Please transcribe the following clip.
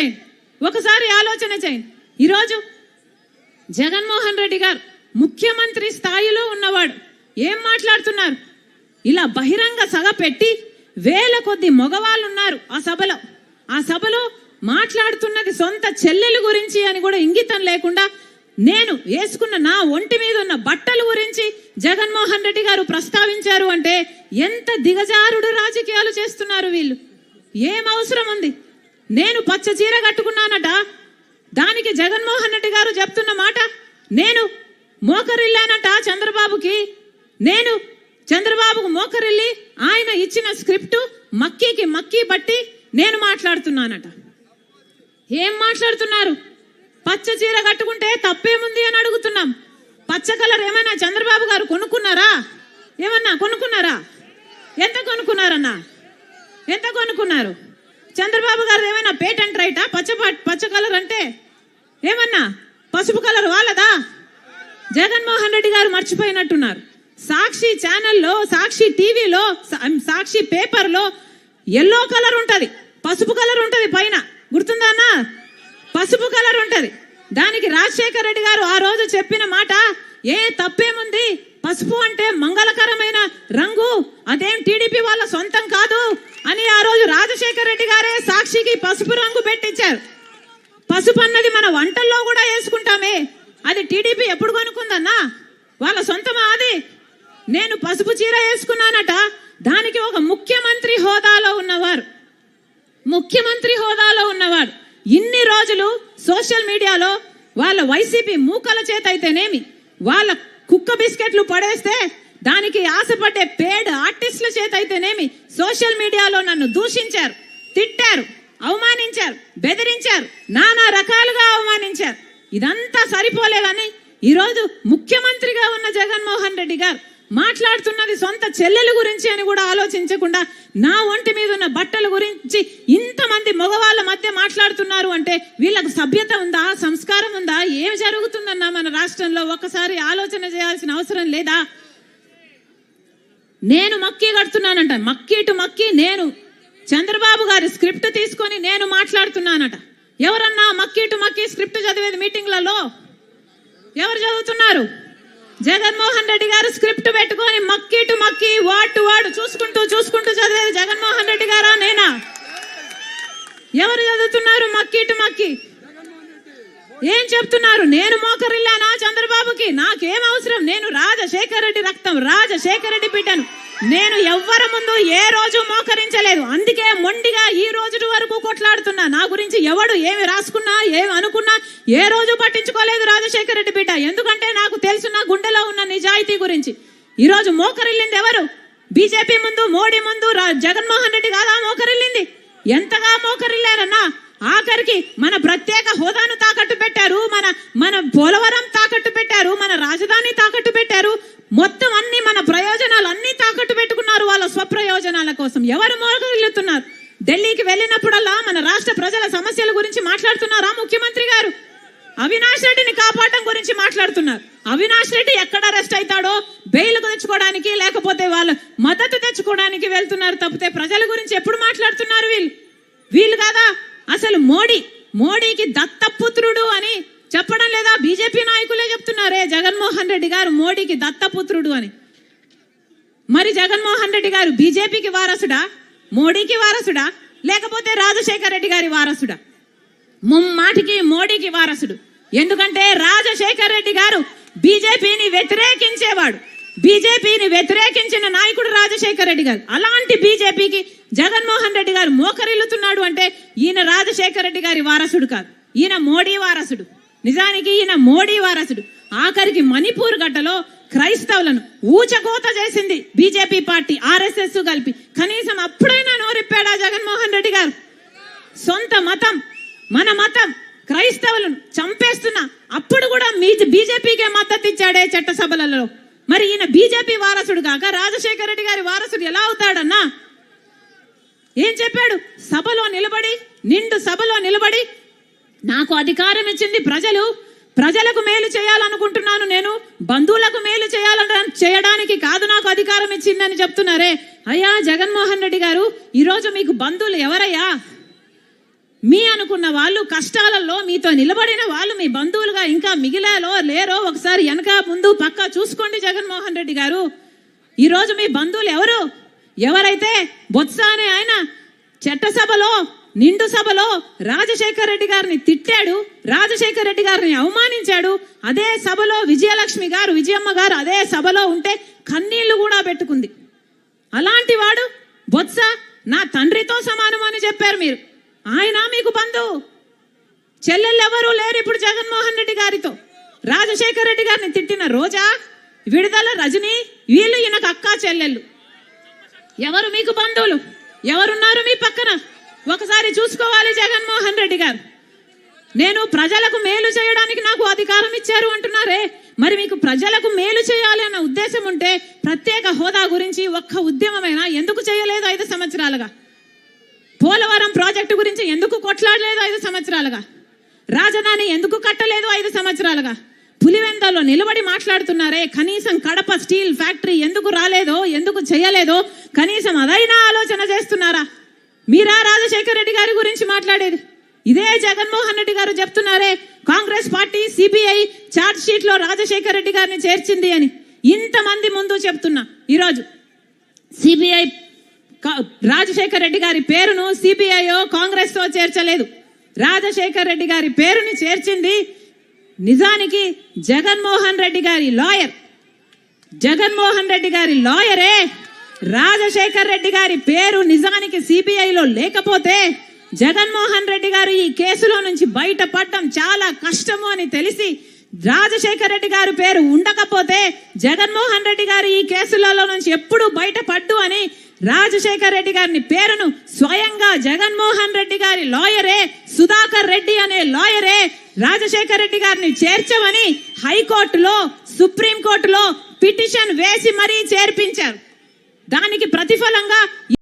చేయండి, ఒకసారి ఆలోచన చేయండి. ఈరోజు జగన్మోహన్ రెడ్డి గారు ముఖ్యమంత్రి స్థాయిలో ఉన్నవాడు ఏం మాట్లాడుతున్నారు? ఇలా బహిరంగ సభ పెట్టి వేల కొద్ది మగవాళ్ళు ఉన్నారు ఆ సభలో మాట్లాడుతున్నది సొంత చెల్లెల గురించి అని కూడా ఇంగితం లేకుండా నేను వేసుకున్న నా ఒంటి మీద ఉన్న బట్టల గురించి జగన్మోహన్ రెడ్డి గారు ప్రస్తావించారు అంటే ఎంత దిగజారుడు రాజకీయాలు చేస్తున్నారు వీళ్ళు. ఏం అవసరం ఉంది? నేను పచ్చ చీర కట్టుకున్నానట, దానికి జగన్మోహన్ రెడ్డి గారు చెప్తున్న మాట నేను మోకరిల్లానట చంద్రబాబుకి, నేను చంద్రబాబుకు మోకరిల్లి ఆయన ఇచ్చిన స్క్రిప్ట్ మక్కీ బట్టి నేను మాట్లాడుతున్నానట. ఏం మాట్లాడుతున్నారు? పచ్చ చీర కట్టుకుంటే తప్పేముంది అని అడుగుతున్నాం. పచ్చ కలర్ ఏమైనా చంద్రబాబు గారు కొనుక్కున్నారా? ఏమన్నా కొనుక్కున్నారా? ఎంత కొనుక్కున్నారన్నా? ఎంత కొనుక్కున్నారు? చంద్రబాబు గారు ఏమైనా పేటెంట్ రైటా? పచ్చ కలర్ అంటే ఏమన్నా పసుపు కలర్ వాళ్ళదా? జగన్మోహన్ రెడ్డి గారు మర్చిపోయినట్టున్నారు. సాక్షి ఛానల్లో, సాక్షి టీవీలో, సాక్షి పేపర్లో ఎల్లో కలర్ ఉంటది, పసుపు కలర్ ఉంటది, పైన గుర్తుందా అన్న? పసుపు కలర్ ఉంటది. దానికి రాజశేఖర రెడ్డి గారు ఆ రోజు చెప్పిన మాట ఏ తప్పేముంది, పసుపు అంటే మంగళకరమైన రంగు, అదేం టీడీపీ వాళ్ళ సొంతం కాదు అని ఆ రోజు రాజశేఖర రెడ్డి గారే సాక్షికి పసుపు రంగు పెట్టించారు. పసుపు అన్నది మన వంటల్లో కూడా వేసుకుంటామే, అది టీడీపీ ఎప్పుడు కొనుక్కుందన్నా? వాళ్ళ సొంతమా అది? నేను పసుపు చీర వేసుకున్నానట, దానికి ఒక ముఖ్యమంత్రి హోదాలో ఉన్నవాడు ఇన్ని రోజులు సోషల్ మీడియాలో వాళ్ళ వైసీపీ మూకల చేత అయితేనేమి, వాళ్ళ కుక్క బిస్కెట్లు పడేస్తే దానికి ఆశపడ్డే పేడ్ ఆర్టిస్టుల చేత అయితేనేమి సోషల్ మీడియాలో నన్ను దూషించారు, తిట్టారు, అవమానించారు, బెదిరించారు, నానా రకాలుగా అవమానించారు. ఇదంతా సరిపోలేదని ఈరోజు ముఖ్యమంత్రిగా ఉన్న జగన్మోహన్ రెడ్డి గారు మాట్లాడుతున్నది సొంత చెల్లెల గురించి అని కూడా ఆలోచించకుండా నా ఒంటి మీద ఉన్న బట్టల గురించి ఇంతమంది మగవాళ్ళ మధ్య మాట్లాడుతున్నారు అంటే వీళ్ళకు సభ్యత ఉందా? సంస్కారం ఉందా? ఏం జరుగుతుందన్నా మన రాష్ట్రంలో? ఒక్కసారి ఆలోచన చేయాల్సిన అవసరం లేదా? నేను మక్కీ కడుతున్నానంట, మక్కీ నేను చంద్రబాబు గారి స్క్రిప్ట్ తీసుకొని నేను మాట్లాడుతున్నానట. ఎవరన్నా మక్కీ స్క్రిప్ట్ చదివేది మీటింగ్లలో? ఎవరు చదువుతున్నారు? జగన్మోహన్ రెడ్డి గారు స్క్రిప్ట్ పెట్టుకొని మక్కీ వర్డ్ టు వర్డ్ చూసుకుంటూ చదివేది జగన్మోహన్ రెడ్డి గారా నేనా? ఎవరు చదువుతున్నారు మక్కీ? ఏం చెప్తున్నారు? నేను మోకరిల్లానా చంద్రబాబుకి? నాకేం అవసరం? నేను రాజశేఖర రెడ్డి రక్తం, రాజశేఖర రెడ్డి బిడ్డను. నేను ఎవ్వరి ముందు ఏ రోజు మోకరించలేదు, అందుకే మొండిగా ఈ రోజు వరకు కొట్లాడుతున్నా. నా గురించి ఎవడు ఏమి రాసుకున్నా, ఏమి అనుకున్నా ఏ రోజు పట్టించుకోలేదు రాజశేఖర రెడ్డి బిడ్డ. ఎందుకంటే నాకు తెలుసు నా గుండెలో ఉన్న నిజాయితీ గురించి. ఈ రోజు మోకరిల్లింది ఎవరు? బీజేపీ ముందు, మోడీ ముందు జగన్మోహన్ రెడ్డి కాదా మోకరిల్లింది? ఎంతగా మోకరిల్లారన్నా? ఆఖరికి మన ప్రత్యేక హోదాను తాకట్టు పెట్టారు, మన పోలవరం తాకట్టు పెట్టారు, మన రాజధాని తాకట్టు పెట్టారు, మొత్తం అన్ని మన ప్రయోజనాలు అన్ని తాకట్టు పెట్టుకున్నారు వాళ్ళ స్వప్రయోజనాల కోసం. ఎవరు మోకరిల్లుతున్నారు? ఢిల్లీకి వెళ్ళినప్పుడల్లా మన రాష్ట్ర ప్రజల సమస్యల గురించి మాట్లాడుతున్నారా ముఖ్యమంత్రి గారు? అవినాష్ రెడ్డిని కాపాడడం గురించి మాట్లాడుతున్నారు. అవినాష్ రెడ్డి ఎక్కడ అరెస్ట్ అవుతాడో బెయిల్ తెచ్చుకోవడానికి, లేకపోతే వాళ్ళ మద్దతు తెచ్చుకోవడానికి వెళ్తున్నారు తప్పితే ప్రజల గురించి ఎప్పుడు మాట్లాడుతున్నారు వీళ్ళు కాదా? అసలు మోడీకి దత్తపుత్రుడు అని చెప్పడం లేదా? బీజేపీ నాయకులే చెప్తున్నారే జగన్మోహన్ రెడ్డి గారు మోడీకి దత్తపుత్రుడు అని. మరి జగన్మోహన్ రెడ్డి గారు బీజేపీకి వారసుడా, మోడీకి వారసుడా, లేకపోతే రాజశేఖర రెడ్డి గారి వారసుడా? ముమ్మాటికి మోడీకి వారసుడు. ఎందుకంటే రాజశేఖర రెడ్డి గారు బీజేపీని వ్యతిరేకించేవాడు. బీజేపీని వ్యతిరేకించిన నాయకుడు రాజశేఖర రెడ్డి గారు. అలాంటి బీజేపీకి జగన్మోహన్ రెడ్డి గారు మోకరిల్లుతున్నాడు అంటే ఈయన రాజశేఖర రెడ్డి గారి వారసుడు కాదు, ఈయన మోడీ వారసుడు. నిజానికి ఈయన మోడీ వారసుడు. ఆఖరికి మణిపూర్ గడ్డలో క్రైస్తవులను ఊచకోత చేసింది బీజేపీ పార్టీ, ఆర్ఎస్ఎస్ కలిపి. కనీసం అప్పుడైనా నోరిప్పాడా జగన్మోహన్ రెడ్డి గారు? సొంత మతం, మన మతం క్రైస్తవులను చంపేస్తున్నా అప్పుడు కూడా బీజేపీకే మద్దతు ఇచ్చాడే చట్టసభలలో. మరి ఈయన బీజేపీ వారసుడు కాక రాజశేఖర రెడ్డి గారి వారసుడు ఎలా అవుతాడన్నా? ఏం చెప్పాడు? నిండు సభలో నిలబడి నాకు అధికారం ఇచ్చింది ప్రజలకు మేలు చేయాలనుకుంటున్నాను, నేను బంధువులకు మేలు చేయడానికి కాదు నాకు అధికారం ఇచ్చిందని చెప్తున్నారే. అయ్యా జగన్మోహన్ రెడ్డి గారు, ఈరోజు మీకు బంధువులు ఎవరయ్యా? మీ అనుకున్న వాళ్ళు కష్టాలలో మీతో నిలబడిన వాళ్ళు మీ బంధువులుగా ఇంకా మిగిలాలో లేరో ఒకసారి వెనక ముందు పక్క చూసుకోండి. జగన్మోహన్ రెడ్డి గారు ఈరోజు మీ బంధువులు ఎవరైతే బొత్స అనే ఆయన చట్టసభలో నిండు సభలో రాజశేఖర రెడ్డి గారిని తిట్టాడు, రాజశేఖర రెడ్డి గారిని అవమానించాడు. అదే సభలో విజయమ్మ గారు అదే సభలో ఉంటే కన్నీళ్లు కూడా పెట్టుకుంది. అలాంటి వాడు బొత్స నా తండ్రితో సమానం అని చెప్పారు మీరు. ఆయన మీకు బంధువు. చెల్లెళ్ళు ఎవరు లేరు ఇప్పుడు జగన్మోహన్ రెడ్డి గారితో. రాజశేఖర రెడ్డి గారిని తిట్టిన రోజా, విడుదల రజని, వీళ్ళు ఈయనకు అక్క చెల్లెళ్ళు. ఎవరు మీకు బంధువులు? ఎవరున్నారు మీ పక్కన? ఒకసారి చూసుకోవాలి జగన్మోహన్ రెడ్డి గారు. నేను ప్రజలకు మేలు చేయడానికి నాకు అధికారం ఇచ్చారు అంటున్నారే, మరి మీకు ప్రజలకు మేలు చేయాలి అన్న ఉద్దేశం ఉంటే ప్రత్యేక హోదా గురించి ఒక్క ఉద్యమమైనా ఎందుకు చేయలేదు 5 సంవత్సరాలుగా? పోలవరం ప్రాజెక్టు గురించి ఎందుకు కొట్లాడలేదు 5 సంవత్సరాలుగా? రాజధాని ఎందుకు కట్టలేదు 5 సంవత్సరాలుగా? పులివెందలో నిలబడి మాట్లాడుతున్నారే, కనీసం కడప స్టీల్ ఫ్యాక్టరీ ఎందుకు రాలేదో, ఎందుకు చేయలేదో కనీసం అదైనా ఆలోచన చేస్తున్నారా? మీరా రాజశేఖర రెడ్డి గారి గురించి మాట్లాడేది? ఇదే జగన్మోహన్ రెడ్డి గారు చెప్తున్నారే, Congress party CBI charge sheet లో రాజశేఖర రెడ్డి గారిని చేర్చింది అని. ఇంతమంది ముందు చెప్తున్నా, ఈరోజు సిబిఐ రాజశేఖర రెడ్డి గారి పేరును సిబిఐ కాంగ్రెస్ తో చేర్చలేదు. రాజశేఖర రెడ్డి గారి పేరుని చేర్చింది నిజానికి జగన్మోహన్ రెడ్డి గారి లాయరే. రాజశేఖర్ రెడ్డి గారి పేరు నిజానికి సిబిఐలో లేకపోతే జగన్మోహన్ రెడ్డి గారు ఈ కేసులో నుంచి బయటపడడం చాలా కష్టము అని తెలిసి, రాజశేఖర్ రెడ్డి గారి పేరు ఉండకపోతే జగన్మోహన్ రెడ్డి గారు ఈ కేసులలో నుంచి ఎప్పుడు బయటపడ్డు అని రాజశేఖర్ రెడ్డి గారిని పేరును స్వయంగా జగన్మోహన్ రెడ్డి గారి లాయరే, సుధాకర్ రెడ్డి అనే లాయరే రాజశేఖర్ రెడ్డి గారిని చేర్చమని హైకోర్టులో, సుప్రీంకోర్టులో పిటిషన్ వేసి మరీ చేర్పించారు. దానికి ప్రతిఫలంగా